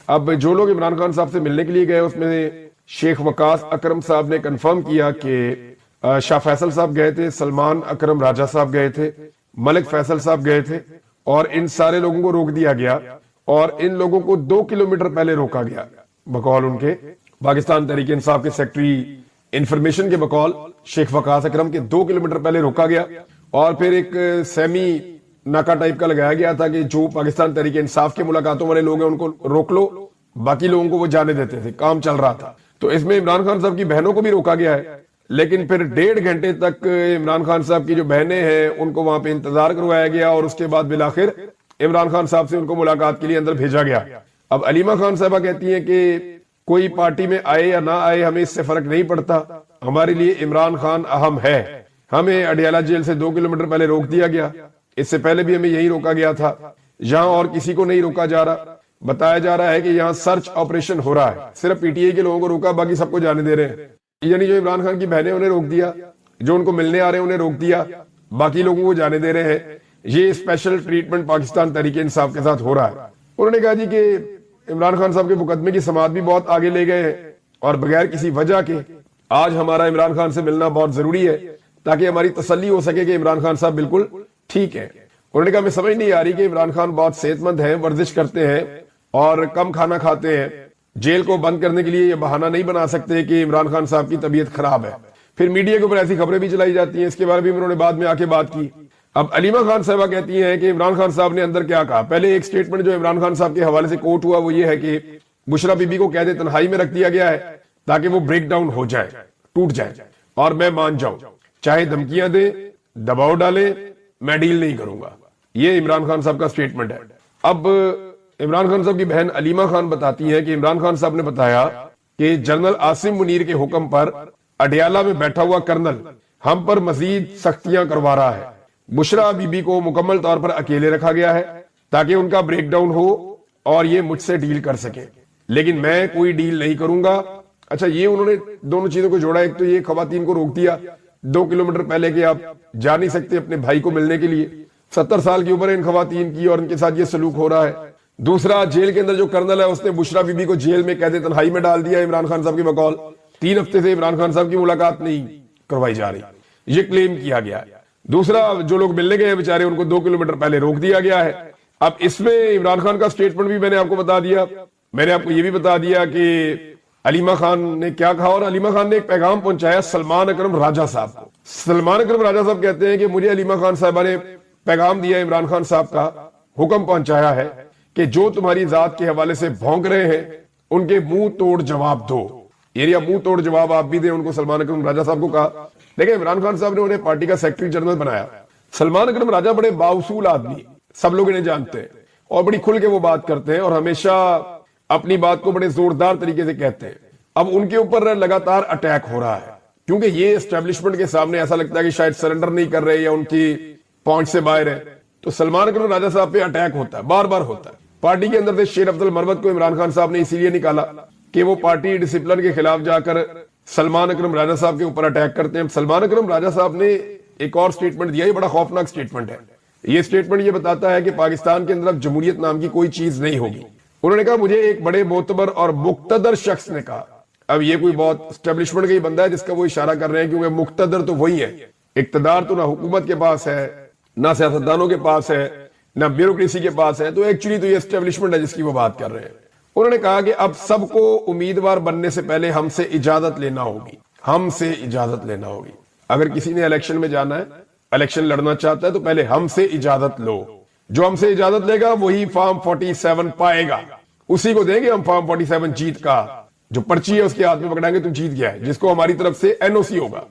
اب جو لوگ عمران خان صاحب سے ملنے کے لیے گئے اس میں شیخ وقاص اکرم صاحب نے کنفرم کیا کہ شاہ فیصل صاحب گئے تھے، سلمان اکرم راجہ صاحب گئے تھے، ملک فیصل صاحب گئے تھے، اور ان سارے لوگوں کو روک دیا گیا اور ان لوگوں کو 2 کلومیٹر پہلے روکا گیا بقول ان کے پاکستان تحریک انصاف کے سیکٹری انفارمیشن کے بقول شیخ وقاص اکرم کے 2 کلومیٹر پہلے روکا گیا، اور پھر ایک سیمی ناکا ٹائپ کا لگایا گیا تھا کہ جو پاکستان تحریک انصاف کے ملاقاتوں والے لوگ ہیں ان کو روک لو، باقی لوگوں کو وہ جانے دیتے تھے، کام چل رہا تھا۔ تو اس میں عمران خان صاحب کی بہنوں کو بھی روکا گیا ہے، لیکن پھر 1.5 گھنٹے تک عمران خان صاحب کی جو بہنیں ہیں ان کو وہاں پہ انتظار کروایا گیا، اور اس کے بعد بالآخر عمران خان صاحب سے ان کو ملاقات کے لیے اندر بھیجا گیا۔ اب علیمہ خان صاحبہ کہتی ہیں کہ کوئی پارٹی میں آئے یا نہ آئے ہمیں اس سے فرق نہیں پڑتا، ہمارے لیے عمران خان اہم ہے۔ ہمیں اڈیالہ جیل سے 2 کلومیٹر پہلے روک دیا گیا، اس سے پہلے بھی ہمیں یہی روکا گیا تھا، یہاں اور کسی کو نہیں روکا جا رہا۔ بتایا جا رہا ہے کہ یہاں سرچ آپریشن ہو رہا ہے، صرف پی ٹی آئی کے لوگوں کو روکا، باقی سب کو جانے دے رہے ہیں۔ یعنی جو عمران خان کی بہنیں انہیں روک دیا، جو ان کو ملنے آ رہے ہیں انہیں روک دیا، باقی لوگوں کو جانے دے رہے ہیں۔ یہ اسپیشل ٹریٹمنٹ پاکستان تحریک انصاف کے ساتھ ہو رہا ہے۔ انہوں نے کہا جی کہ عمران خان صاحب کے مقدمے کی سماعت بھی بہت آگے لے گئے ہیں، اور بغیر کسی وجہ کے آج ہمارا عمران خان سے ملنا بہت ضروری ہے تاکہ ہماری تسلی ہو سکے کہ عمران خان صاحب بالکل ٹھیک ہے۔ انہوں نے کہا ہمیں سمجھ نہیں آ رہی کہ عمران خان بہت صحت مند ہیں، ورزش کرتے ہیں اور کم کھانا کھاتے ہیں، جیل کو بند کرنے کے لیے یہ بہانہ نہیں بنا سکتے کہ عمران خان صاحب کی طبیعت خراب ہے۔ پھر میڈیا کے اوپر ایسی خبریں بھی چلائی جاتی ہیں، اس کے بارے میں انہوں نے بعد میں آ کے بات کی۔ اب علیمہ خان صاحبہ کہتی ہیں کہ عمران خان صاحب نے اندر کیا کہا۔ پہلے ایک سٹیٹمنٹ جو عمران خان صاحب کے حوالے سے کوٹ ہوا وہ یہ ہے کہ بشرا بی بی کو قید تنہائی میں رکھ دیا گیا ہے تاکہ وہ بریک ڈاؤن ہو جائے، ٹوٹ جائے، اور میں مان جاؤں، چاہے دھمکیاں دیں، دباؤ ڈالیں، میں ڈیل نہیں کروں گا۔ یہ عمران خان صاحب کا سٹیٹمنٹ ہے۔ اب عمران خان صاحب کی بہن علیمہ خان بتاتی ہے کہ عمران خان صاحب نے بتایا کہ جنرل عاصم منیر کے حکم پر اڈیالہ میں بیٹھا ہوا کرنل ہم پر مزید سختیاں کروا رہا ہے۔ بشرا بی بی کو مکمل طور پر اکیلے رکھا گیا ہے تاکہ ان کا بریک ڈاؤن ہو اور یہ مجھ سے ڈیل کر سکیں، لیکن میں کوئی ڈیل نہیں کروں گا۔ اچھا، یہ انہوں نے دونوں چیزوں کو جوڑا، ایک تو یہ خواتین کو روک دیا 2 کلومیٹر پہلے کہ آپ جا نہیں سکتے اپنے بھائی کو ملنے کے لیے، 70 سال کی عمر ہے ان خواتین کی اور ان کے ساتھ یہ سلوک ہو رہا ہے۔ دوسرا، جیل کے اندر جو کرنل ہے اس نے بشرا بی بی کو جیل میں قید تنہائی میں ڈال دیا عمران خان صاحب کی بقول۔ 3 ہفتے سے عمران خان صاحب کی ملاقات نہیں کروائی جا رہی، یہ کلیم کیا گیا ہے۔ دوسرا، جو لوگ ملنے گئے بیچارے ان کو 2 کلومیٹر پہلے روک دیا گیا ہے۔ اب اس میں عمران خان کا سٹیٹمنٹ بھی میں نے آپ کو بتا دیا، میں نے آپ کو یہ بھی بتا دیا کہ علیمہ خان نے کیا کہا، اور علیمہ خان نے ایک پیغام پہنچایا سلمان اکرم راجہ صاحب کو۔ سلمان اکرم راجہ صاحب کہتے ہیں کہ مجھے علیمہ خان صاحبہ نے پیغام دیا، عمران خان صاحب کا حکم پہنچایا ہے کہ جو تمہاری ذات کے حوالے سے بھونک رہے ہیں ان کے منہ توڑ جواب دو۔ یہ منہ توڑ جواب آپ بھی دیں، ان کو سلمان اکرم راجہ صاحب کو کہا۔ دیکھیں، عمران خان صاحب نے انہیں پارٹی کا سیکرٹری جنرل بنایا۔ سلمان اکرم راجہ بڑے باوصول آدمی، سب لوگ انہیں جانتے ہیں اور بڑی کھل کے وہ بات کرتے ہیں اور ہمیشہ اپنی بات کو بڑے زوردار طریقے سے کہتے ہیں۔ اب ان کے اوپر لگاتار اٹیک ہو رہا ہے کیونکہ یہ اسٹیبلشمنٹ کے سامنے ایسا لگتا ہے کہ شاید سرنڈر نہیں کر رہے یا ان کی پوائنٹ سے باہر ہے، تو سلمان اکرم راجہ صاحب پہ اٹیک ہوتا ہے، بار بار ہوتا ہے۔ پارٹی کے اندر سے شیر افضل مروت کو عمران خان صاحب نے اسی لیے نکالا کہ وہ پارٹی ڈسپلن کے خلاف جا کر سلمان اکرم راجہ صاحب کے اوپر اٹیک کرتے ہیں۔ سلمان اکرم راجہ صاحب نے ایک اور سٹیٹمنٹ دیا، یہ بڑا خوفناک سٹیٹمنٹ ہے۔ یہ سٹیٹمنٹ یہ بتاتا ہے کہ پاکستان کے اندر اب جمہوریت نام کی کوئی چیز نہیں ہوگی۔ انہوں نے کہا مجھے ایک بڑے معتبر اور مقتدر شخص نے کہا، اب یہ کوئی بہت اسٹیبلشمنٹ کا ہی بندہ ہے جس کا وہ اشارہ کر رہے ہیں، کیونکہ مقتدر تو وہی ہے، اقتدار تو نہ حکومت کے پاس ہے، نہ سیاستدانوں کے پاس ہے، نہ بیوروکریسی کے پاس ہے، تو ایکچولی تو یہ اسٹیبلشمنٹ ہے جس کی وہ بات کر رہے ہیں۔ انہوں نے کہا کہ اب سب کو امیدوار بننے سے پہلے ہم سے اجازت لینا ہوگی، ہم سے اجازت لینا ہوگی۔ اگر کسی نے الیکشن میں جانا ہے، الیکشن لڑنا چاہتا ہے، تو پہلے ہم سے اجازت لو۔ جو ہم سے اجازت لے گا وہی فارم 47 پائے گا، اسی کو دیں گے ہم فارم 47 جیت کا۔ جو پرچی ہے اس کے ہاتھ میں پکڑائیں گے تو جیت گیا ہے، جس کو ہماری طرف سے NOC ہوگا۔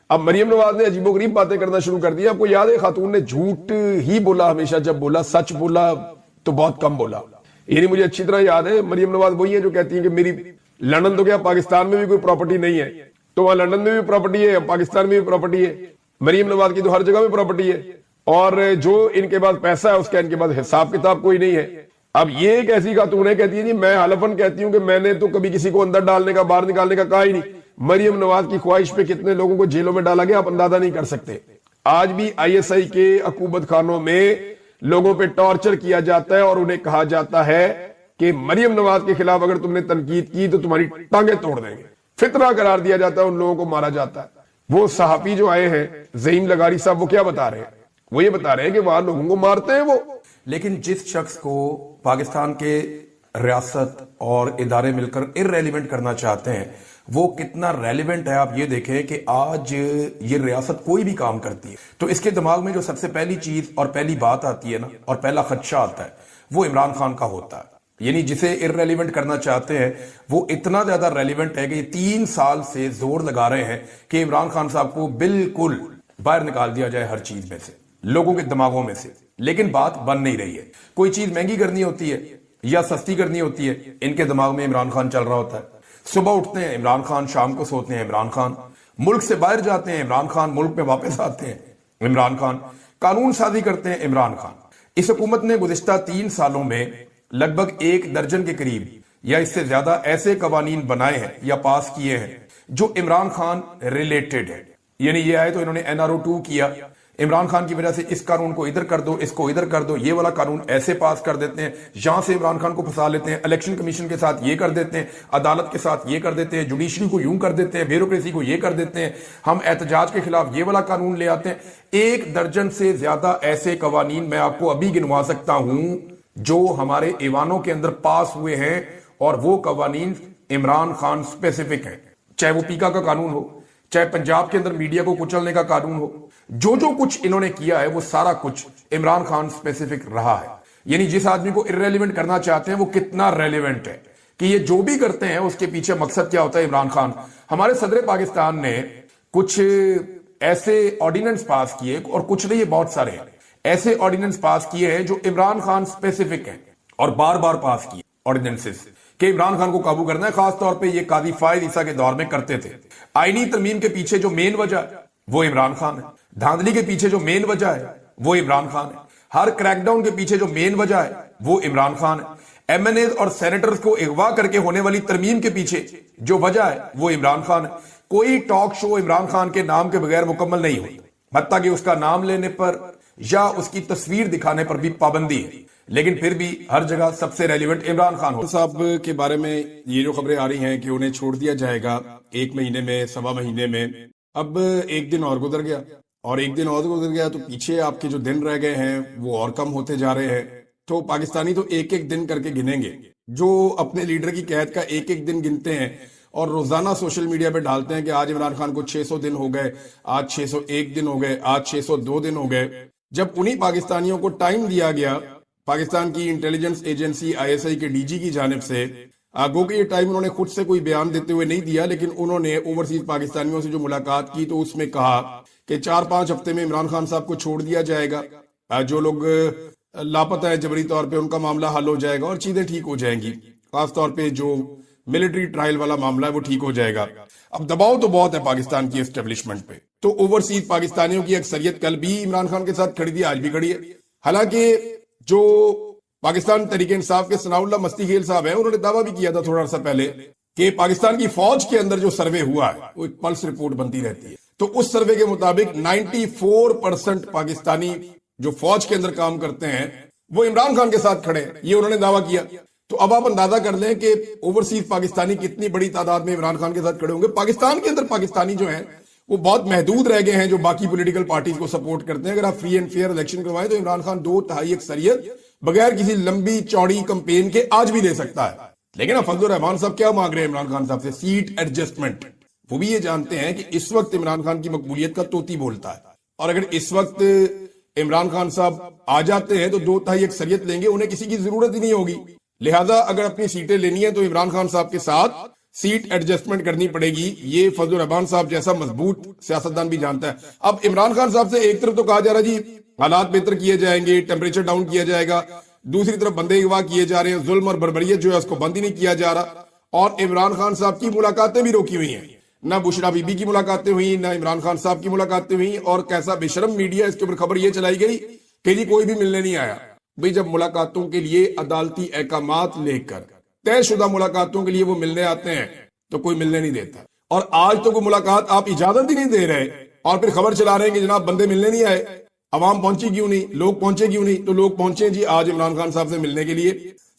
اب مریم نواز نے عجیب و غریب باتیں کرنا شروع کر دی۔ آپ کو یاد ہے خاتون نے جھوٹ ہی بولا ہمیشہ، جب بولا سچ بولا تو بہت کم بولا۔ یعنی مجھے اچھی طرح یاد ہے مریم نواز وہی ہے جو کہتی ہیں کہ میری لندن تو کیا پاکستان میں بھی کوئی پراپرٹی نہیں ہے، تو وہاں لندن میں بھی پراپرٹی ہے، پاکستان میں بھی پراپرٹی ہے، مریم نواز کی تو ہر جگہ میں پراپرٹی ہے، اور جو ان کے پاس پیسہ ہے اس کا ان کے پاس حساب کتاب کوئی نہیں ہے۔ اب یہ ایک ایسی خاتون ہے کہتی ہے جی میں حلفاً کہتی ہوں کہ میں نے تو کبھی کسی کو اندر ڈالنے کا باہر نکالنے کا کہا ہی نہیں۔ مریم نواز کی خواہش پہ کتنے لوگوں کو جیلوں میں ڈالا گیا آپ اندازہ نہیں کر سکتے۔ آج بھی ISI کے عقوبت خانوں میں لوگوں پہ ٹارچر کیا جاتا ہے اور انہیں کہا جاتا ہے کہ مریم نواز کے خلاف اگر تم نے تنقید کی تو تمہاری ٹانگیں توڑ دیں گے. فتنہ قرار دیا جاتا ہے, ان لوگوں کو مارا جاتا ہے. وہ صحافی جو آئے ہیں زعیم لغاری صاحب, وہ کیا بتا رہے ہیں؟ وہ یہ بتا رہے ہیں کہ وہاں لوگوں کو مارتے ہیں وہ. لیکن جس شخص کو پاکستان کے ریاست اور ادارے مل کر ارریلیونٹ کرنا چاہتے ہیں, وہ کتنا ریلیونٹ ہے آپ یہ دیکھیں کہ آج یہ ریاست کوئی بھی کام کرتی ہے تو اس کے دماغ میں جو سب سے پہلی چیز اور پہلی بات آتی ہے نا, اور پہلا خدشہ آتا ہے, وہ عمران خان کا ہوتا ہے. یعنی جسے ارریلیونٹ کرنا چاہتے ہیں وہ اتنا زیادہ ریلیونٹ ہے کہ یہ 3 سال سے زور لگا رہے ہیں کہ عمران خان صاحب کو بالکل باہر نکال دیا جائے ہر چیز میں سے, لوگوں کے دماغوں میں سے. لیکن بات بن نہیں رہی ہے. کوئی چیز مہنگی کرنی ہوتی ہے یا سستی کرنی ہوتی ہے, ان کے دماغ میں عمران خان چل رہا ہوتا ہے. صبح اٹھتے ہیں عمران خان, شام کو سوتے ہیں عمران خان, ملک سے باہر جاتے ہیں عمران خان, ملک میں واپس آتے ہیں عمران خان, قانون سازی کرتے ہیں عمران خان. اس حکومت نے گزشتہ 3 سالوں میں لگ بھگ 1 درجن کے قریب یا اس سے زیادہ ایسے قوانین بنائے ہیں یا پاس کیے ہیں جو عمران خان ریلیٹڈ ہے. یعنی یہ آئے تو انہوں نے NRO2 کیا, عمران خان کی وجہ سے اس قانون کو ادھر کر دو, اس کو ادھر کر دو, یہ والا قانون ایسے پاس کر دیتے ہیں, یہاں سے عمران خان کو پھنسا لیتے ہیں, الیکشن کمیشن کے ساتھ یہ کر دیتے ہیں, عدالت کے ساتھ یہ کر دیتے ہیں, جوڈیشری کو یوں کر دیتے ہیں, بیوروکریسی کو یہ کر دیتے ہیں, ہم احتجاج کے خلاف یہ والا قانون لے آتے ہیں. 1 درجن سے زیادہ ایسے قوانین میں آپ کو ابھی گنوا سکتا ہوں جو ہمارے ایوانوں کے اندر پاس ہوئے ہیں, اور وہ قوانین عمران خان سپیسیفک ہیں. چاہے وہ پیکا کا قانون ہو, چاہے پنجاب کے اندر میڈیا کو کچلنے کا قانون ہو, جو کچھ انہوں نے کیا ہے وہ سارا کچھ عمران خان سپیسیفک رہا ہے. یعنی جس آدمی کو ارریلیونٹ کرنا چاہتے ہیں وہ کتنا ریلیونٹ ہے کہ یہ جو بھی کرتے ہیں اس کے پیچھے مقصد کیا ہوتا ہے. عمران خان, ہمارے صدر پاکستان نے کچھ ایسے آرڈیننس پاس کیے, اور کچھ نہیں, یہ بہت سارے ایسے آرڈیننس پاس کیے ہیں جو عمران خان سپیسیفک ہیں, اور بار بار پاس کیے آرڈیننسز کہ عمران خان کو قابو کرنا ہے. خاص طور پہ یہ قاضی فائد عیسیٰ کے دور میں کرتے تھے. آئینی ترمیم کے پیچھے جو مین وجہ ہے وہ عمران خان ہے. دھاندلی کے پیچھے جو مین وجہ ہے وہ عمران خان ہے. ہر کریک ڈاؤن کے پیچھے جو مین وجہ ہے وہ عمران خان ہے. MNAs اور سینیٹرز کو اغوا کر کے ہونے والی ترمیم کے پیچھے جو وجہ ہے وہ عمران خان ہے. کوئی ٹاک شو عمران خان کے نام کے بغیر مکمل نہیں ہوئی, حتیٰ کہ اس کا نام لینے پر یا اس کی تصویر دکھانے پر بھی پابندی ہے. لیکن پھر بھی ہر جگہ سب سے ریلیونٹ عمران خان ہو. صاحب کے بارے میں یہ جو خبریں آ رہی ہیں کہ انہیں چھوڑ دیا جائے گا 1 مہینے میں, 1.25 مہینے میں, اب 1 دن اور گزر گیا, اور 1 دن اور گزر گیا تو پیچھے آپ کے جو دن رہ گئے ہیں وہ اور کم ہوتے جا رہے ہیں. تو پاکستانی تو 1 دن کر کے گنیں گے, جو اپنے لیڈر کی قید کا 1 دن گنتے ہیں اور روزانہ سوشل میڈیا پہ ڈالتے ہیں کہ آج عمران خان کو 600 دن ہو گئے, آج 601 دن ہو گئے, آج 602 دن ہو گئے. جب انہی پاکستانیوں کو ٹائم دیا گیا پاکستان کی انٹیلیجنس ایجنسی ISI کے DG کی جانب سے, گو کہ یہ ٹائم انہوں نے خود سے کوئی بیان دیتے ہوئے نہیں دیا, لیکن انہوں نے اوورسیز پاکستانیوں سے جو ملاقات کی تو اس میں کہا کہ 4-5 ہفتے میں عمران خان صاحب کو چھوڑ دیا جائے گا, جو لوگ لاپتہ ہیں جبری طور پہ ان کا معاملہ حل ہو جائے گا اور چیزیں ٹھیک ہو جائیں گی. خاص طور پہ جو ملٹری ٹرائل والا معاملہ ہے وہ ٹھیک ہو جائے گا. اب دباؤ تو بہت ہے پاکستان کی اسٹیبلشمنٹ پہ, تو اوورسیز پاکستانیوں کی اکثریت کل بھی عمران خان کے ساتھ کھڑی تھی, آج بھی کھڑی ہے. حالانکہ جو پاکستان تحریک انصاف کے ثناء اللہ مستی خیل صاحب ہیں, انہوں نے دعویٰ بھی کیا تھا تھوڑا عرصہ پہلے کہ پاکستان کی فوج کے اندر جو سروے ہوا ہے وہ ایک پلس رپورٹ بنتی رہتی ہے, تو اس سروے کے مطابق 94% پاکستانی جو فوج کے اندر کام کرتے ہیں وہ عمران خان کے ساتھ کھڑے ہیں, یہ انہوں نے دعویٰ کیا. تو اب آپ اندازہ کر لیں کہ اوورسیز پاکستانی کتنی بڑی تعداد میں عمران خان کے ساتھ کھڑے ہوں گے. پاکستان کے اندر پاکستانی جو ہیں وہ بہت محدود رہ گئے ہیں جو باقی پولیٹیکل پارٹیز کو سپورٹ کرتے ہیں. اگر آپ فری اینڈ فیئر الیکشن کروائیں تو عمران خان 2/3 اکثریت بغیر کسی لمبی چوڑی کمپین کے آج بھی دے سکتا ہے. لیکن اب فضل الرحمان صاحب کیا مانگ رہے ہیں عمران خان صاحب سے؟ Seat adjustment. وہ بھی یہ جانتے ہیں کہ اس وقت عمران خان کی مقبولیت کا طوطی بولتا ہے, اور اگر اس وقت عمران خان صاحب آ جاتے ہیں تو 2/3 اکثریت لیں گے, انہیں کسی کی ضرورت ہی نہیں ہوگی. لہذا اگر اپنی سیٹیں لینی ہیں تو عمران خان صاحب کے ساتھ سیٹ ایڈجسٹمنٹ کرنی پڑے گی. یہ فضل الرحمان صاحب جیسا مضبوط سیاستدان بھی جانتا ہے. اب عمران خان صاحب سے ایک طرف تو کہا جا رہا جی حالات بہتر کیے جائیں گے, ٹیمپریچر ڈاؤن کیا جائے گا, دوسری طرف بندے اغوا کیے جا رہے ہیں, ظلم اور بربریت جو ہے اس کو بند ہی نہیں کیا جا رہا, اور عمران خان صاحب کی ملاقاتیں بھی روکی ہوئی ہیں. نہ بشرا بی بی کی ملاقاتیں ہوئی, نہ عمران خان صاحب کی ملاقاتیں ہوئی, اور کیسا بے شرم میڈیا اس کے اوپر خبر یہ چلائی گئی کہ جی کوئی بھی ملنے نہیں آیا. بھئی جب ملاقاتوں کے لیے عدالتی احکامات لے کر طے شدہ ملاقاتوں کے لیے وہ ملنے آتے ہیں تو کوئی ملنے نہیں دیتا, اور آج تو کوئی ملاقات آپ اجازت ہی نہیں دے رہے, اور پھر خبر چلا رہے ہیں کہ جناب بندے ملنے نہیں آئے. عوام پہنچی کیوں نہیں, لوگ پہنچے کیوں نہیں؟ تو لوگ پہنچے جی آج عمران خان صاحب سے ملنے کے لیے.